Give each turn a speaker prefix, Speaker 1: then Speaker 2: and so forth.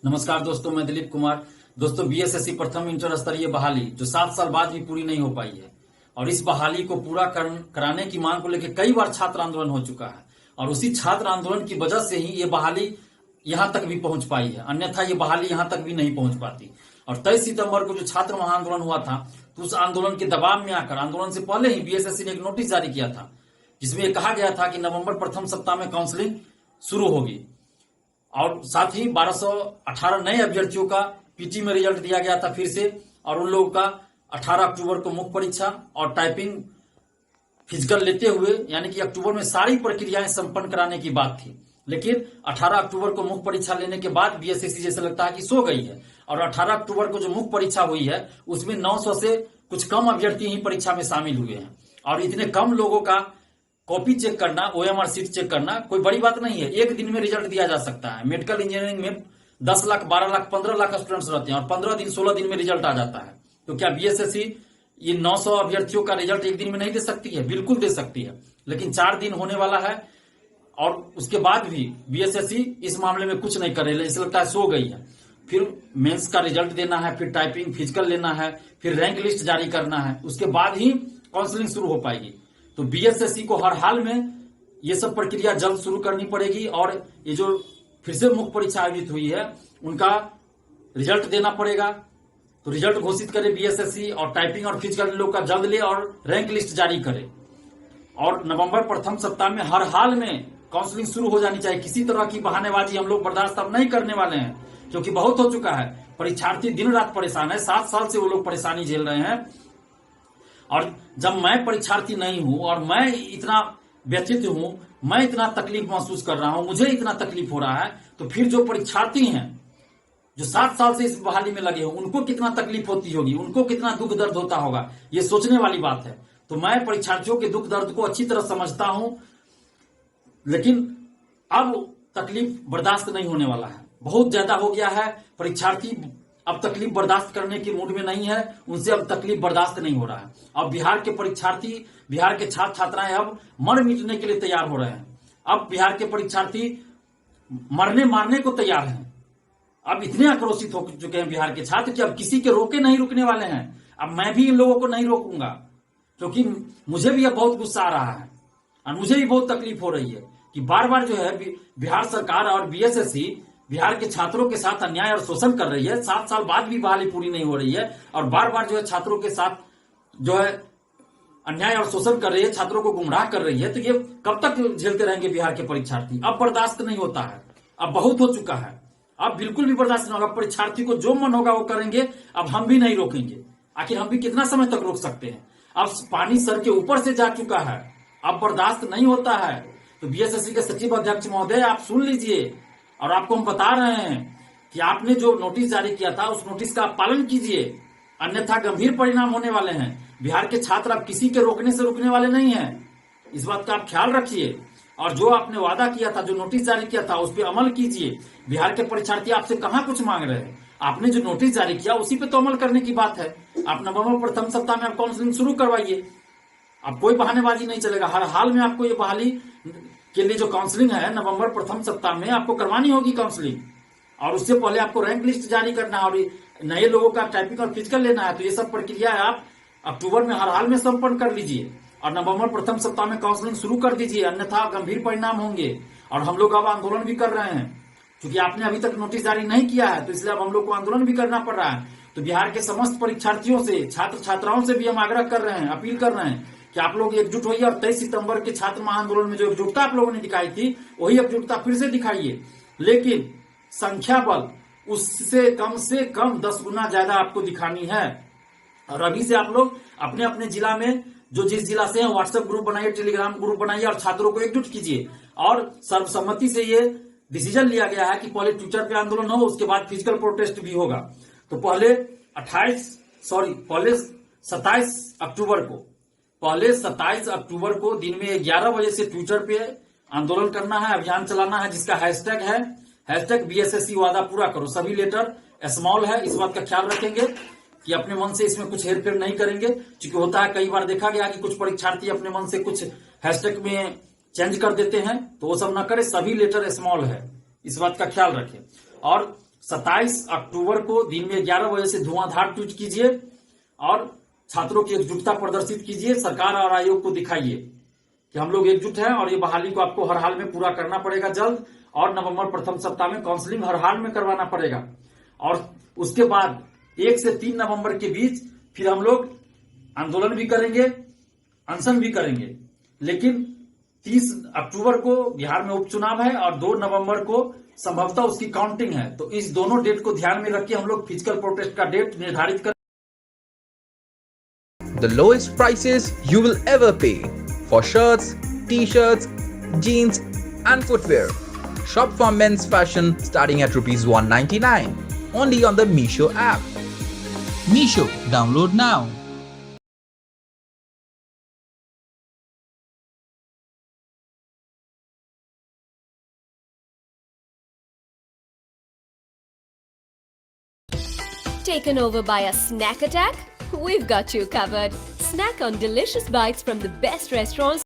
Speaker 1: नमस्कार दोस्तों, मैं दिलीप कुमार। दोस्तों, बीएसएससी प्रथम इंटर स्तरीय बहाली जो 7 साल बाद भी पूरी नहीं हो पाई है और इस बहाली को पूरा कराने की मांग को लेकर कई बार छात्र आंदोलन हो चुका है और उसी छात्र आंदोलन की वजह से ही ये बहाली यहां तक भी पहुंच पाई है, अन्यथा ये बहाली यहां तक भी नहीं पहुंच पाती। और 23 सितंबर को जो छात्र महाआंदोलन हुआ था, तो उस आंदोलन के दबाव में आकर आंदोलन से पहले ही बीएसएससी ने एक नोटिस जारी किया था जिसमें यह कहा गया था कि नवंबर प्रथम सप्ताह में काउंसलिंग शुरू होगी और साथ ही 1218 नए अभ्यर्थियों का पीटी में रिजल्ट दिया गया था फिर से, और उन लोगों का 18 अक्टूबर को मुख्य परीक्षा और टाइपिंग फिजिकल लेते हुए यानी कि अक्टूबर में सारी प्रक्रियाएं संपन्न कराने की बात थी। लेकिन 18 अक्टूबर को मुख्य परीक्षा लेने के बाद बीएसएससी जैसे लगता है कि सो गई है और 18 अक्टूबर को जो मुख्य परीक्षा हुई है उसमें 900 से कुछ कम अभ्यर्थी ही परीक्षा में शामिल हुए हैं और इतने कम लोगों का कॉपी चेक करना, ओएमआर सीट चेक करना कोई बड़ी बात नहीं है। एक दिन में रिजल्ट दिया जा सकता है। मेडिकल इंजीनियरिंग में 10 लाख, 12 लाख, 15 लाख स्टूडेंट्स रहते हैं और 15 दिन, 16 दिन में रिजल्ट आ जाता है। तो क्या बीएसएससी ये 900 अभ्यर्थियों का रिजल्ट एक दिन में नहीं दे सकती है? बिल्कुल दे सकती है, लेकिन 4 दिन होने वाला है और उसके बाद भी बीएसएससी इस मामले में कुछ नहीं कर रही है। इसे लगता है सो गई है। फिर मेंस का रिजल्ट देना है, फिर टाइपिंग फिजिकल लेना है, फिर रैंक लिस्ट जारी करना है, उसके बाद ही काउंसलिंग शुरू हो पाएगी। तो बीएसएससी को हर हाल में ये सब प्रक्रिया जल्द शुरू करनी पड़ेगी और ये जो फिर से मुख्य परीक्षा आयोजित हुई है उनका रिजल्ट देना पड़ेगा। तो रिजल्ट घोषित करे बीएसएससी और टाइपिंग और फिजिकल लोग का जल्द ले और रैंक लिस्ट जारी करे और नवंबर प्रथम सप्ताह में हर हाल में काउंसलिंग शुरू हो जानी चाहिए। किसी तरह की बहानेबाजी हम लोग बर्दाश्त अब नहीं करने वाले हैं, क्योंकि बहुत हो चुका है। परीक्षार्थी दिन रात परेशान है, 7 साल से वो लोग परेशानी झेल रहे हैं और जब मैं परीक्षार्थी नहीं हूं और मैं इतना व्यथित हूं, मैं इतना तकलीफ महसूस कर रहा हूं, मुझे इतना तकलीफ हो रहा है, तो फिर जो परीक्षार्थी हैं जो 7 साल से इस बहाली में लगे हो उनको कितना तकलीफ होती होगी, उनको कितना दुख दर्द होता होगा, ये सोचने वाली बात है। तो मैं परीक्षार्थियों के दुख दर्द को अच्छी तरह समझता हूं, लेकिन अब तकलीफ बर्दाश्त नहीं होने वाला है। बहुत ज्यादा हो गया है। परीक्षार्थी अब तकलीफ बर्दाश्त करने की मूड में नहीं है, उनसे अब तकलीफ बर्दाश्त नहीं हो रहा है। अब बिहार के परीक्षार्थी, बिहार के छात्र छात्राएं अब मर मिटने के लिए तैयार हो रहे हैं। अब बिहार के परीक्षार्थी मरने मारने को तैयार हैं। अब इतने आक्रोशित हो चुके हैं बिहार के छात्र कि अब किसी के रोके नहीं रुकने वाले हैं। अब मैं भी इन लोगों को नहीं रोकूंगा, क्योंकि मुझे भी अब बहुत गुस्सा आ रहा है और मुझे भी बहुत तकलीफ हो रही है कि बार बार जो है बिहार सरकार और बीएसएससी बिहार के छात्रों के साथ अन्याय और शोषण कर रही है। 7 साल बाद भी बहाली पूरी नहीं हो रही है और बार बार जो है छात्रों के साथ जो है अन्याय और शोषण कर रही है, छात्रों को गुमराह कर रही है। तो ये कब तक झेलते रहेंगे बिहार के परीक्षार्थी? अब बर्दाश्त नहीं होता है, अब बहुत हो चुका है, अब बिल्कुल भी बर्दाश्त नहीं होगा। परीक्षार्थी को जो मन होगा वो करेंगे, अब हम भी नहीं रोकेंगे। आखिर हम भी कितना समय तक रोक सकते हैं? अब पानी सर के ऊपर से जा चुका है, अब बर्दाश्त नहीं होता है। तो बीएसएससी के सचिव अध्यक्ष महोदय, आप सुन लीजिए और आपको हम बता रहे हैं कि आपने जो नोटिस जारी किया था उस नोटिस का पालन कीजिए, अन्यथा गंभीर परिणाम होने वाले हैं। बिहार के छात्र अब किसी के रोकने से रुकने वाले नहीं हैं, इस बात का आप ख्याल रखिए। और जो आपने वादा किया था, जो नोटिस जारी किया था, उस पर अमल कीजिए। बिहार के परीक्षार्थी आपसे कहां कुछ मांग रहे हैं? आपने जो नोटिस जारी किया उसी पे तो अमल करने की बात है। आप नवंबर प्रथम सप्ताह में आप काउंसलिंग शुरू करवाइए। अब कोई बहानेबाजी नहीं चलेगा। हर हाल में आपको ये बहाली के लिए जो काउंसलिंग है नवंबर प्रथम सप्ताह में आपको करवानी होगी काउंसलिंग, और उससे पहले आपको रैंक लिस्ट जारी करना है और नए लोगों का टाइपिंग और फिजिकल लेना है। तो ये सब प्रक्रिया आप अक्टूबर में हर हाल में संपन्न कर लीजिए और नवंबर प्रथम सप्ताह में काउंसलिंग शुरू कर दीजिए, अन्यथा गंभीर परिणाम होंगे। और हम लोग अब आंदोलन भी कर रहे हैं, क्योंकि आपने अभी तक नोटिस जारी नहीं किया है, तो इसलिए अब हम लोग को आंदोलन भी करना पड़ रहा है। तो बिहार के समस्त परीक्षार्थियों से, छात्र छात्राओं से भी हम आग्रह कर रहे हैं, अपील कर रहे हैं कि आप लोग एकजुट होइए और 23 सितंबर के छात्र महाआंदोलन में जो एकजुटता आप लोगों ने दिखाई थी वही एकजुटता फिर से दिखाइए, लेकिन संख्या बल उससे कम 10 गुना ज्यादा आपको दिखानी है। और अभी से आप लोग अपने अपने जिला में, जो जिस जिला से हैं, व्हाट्सएप ग्रुप बनाइए, टेलीग्राम ग्रुप बनाइए और छात्रों को एकजुट कीजिए। और सर्वसम्मति से ये डिसीजन लिया गया है कि पहले ट्विटर पे आंदोलन हो, उसके बाद फिजिकल प्रोटेस्ट भी होगा। तो पहले 27 अक्टूबर को दिन में 11 बजे से ट्विटर पे आंदोलन करना है, अभियान चलाना है, जिसका हैशटैग है बीएसएससी वादा पूरा करो। सभी लेटर स्मॉल है, इस बात का ख्याल रखेंगे कि अपने मन से इसमें कुछ हेरफेर नहीं करेंगे। क्योंकि होता है, कई बार देखा गया कि कुछ परीक्षार्थी अपने मन से कुछ हैशटैग में चेंज कर देते हैं, तो वो सब ना करे। सभी लेटर स्मॉल है, इस बात का ख्याल रखें। और 27 अक्टूबर को दिन में 11 बजे से धुआंधार ट्वीट कीजिए और छात्रों की एकजुटता प्रदर्शित कीजिए। सरकार और आयोग को दिखाइए कि हम लोग एकजुट हैं और ये बहाली को आपको हर हाल में पूरा करना पड़ेगा जल्द, और नवंबर प्रथम सप्ताह में काउंसलिंग हर हाल में करवाना पड़ेगा। और उसके बाद 1 से 3 नवंबर के बीच फिर हम लोग आंदोलन भी करेंगे, अनशन भी करेंगे। लेकिन 30 अक्टूबर को बिहार में उपचुनाव है और 2 नवंबर को संभवतः उसकी काउंटिंग है। तो इस दोनों डेट को ध्यान में रख के हम लोग फिजिकल प्रोटेस्ट का डेट निर्धारित कर।
Speaker 2: The lowest prices you will ever pay for shirts, t-shirts, jeans and footwear. Shop for men's fashion starting at rupees 199 only on the Meesho app.
Speaker 3: Meesho, download now.
Speaker 4: Taken over by a snack attack? We've got you covered. Snack on delicious bites from the best restaurants